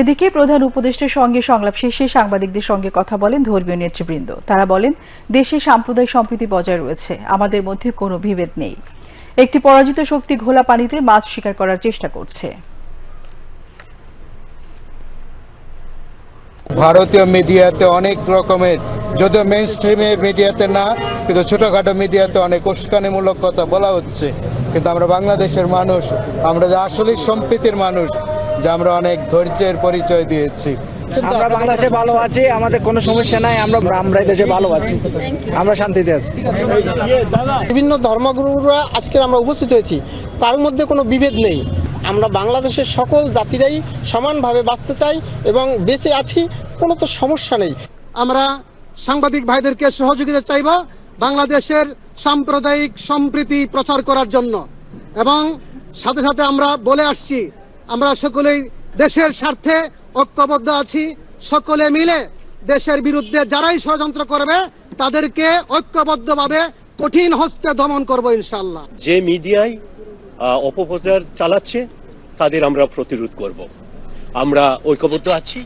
এদিকে প্রধান উপদেষ্টার সঙ্গে সংলাপ শেষে সাংবাদিকদের সঙ্গে কথা বলেন ধর্মীয় নেতৃবৃন্দ। তারা বলেন, দেশে সাম্প্রদায়িক সম্প্রীতি বজায় রয়েছে, আমাদের মধ্যে কোনো বিভেদ নেই। একটি পরাজিত শক্তি ঘোলা পানিতে মাছ শিকার করার চেষ্টা করছে। ভারতীয় মিডিয়াতে অনেক রকমের, যদিও মেইন স্ট্রিমের মিডিয়াতে না, কিন্তু ছোটখাটো মিডিয়াতে অনেক উস্কানিমূলক কথা বলা হচ্ছে। কিন্তু আমরা বাংলাদেশের মানুষ, আমরা যে আসলে সম্প্রীতির মানুষ, যে আমরা অনেক ধৈর্যের পরিচয় দিয়েছি। আমরা বাংলাদেশে ভালো আছি, আমাদের কোনো সমস্যা নাই, আমরা এই দেশে ভালো আছি, আমরা শান্তিতে আছি। বিভিন্ন ধর্মগুরুরা আজকে আমরা উপস্থিত হয়েছি, তার মধ্যে কোনো বিভেদ নেই। আমরা বাংলাদেশের সকল জাতিরাই সমানভাবে বাঁচতে চাই এবং বেঁচে আছি, কোনো তো সমস্যা নেই। আমরা সাংবাদিক ভাইদেরকে সহযোগিতা চাইব বাংলাদেশের সাম্প্রদায়িক সম্প্রীতি প্রচার করার জন্য, এবং সাথে সাথে আমরা বলে আসছি আমরা সকলেই দেশের স্বার্থে ঐক্যবদ্ধ আছি। সকলে মিলে দেশের বিরুদ্ধে যারাই ষড়যন্ত্র করবে তাদেরকে ঐক্যবদ্ধভাবে কঠিন হস্তে দমন করব ইনশাআল্লাহ। যে মিডিয়ায় অপপ্রচার চালাচ্ছে তাদের আমরা প্রতিরোধ করব। আমরা ঐক্যবদ্ধ আছি।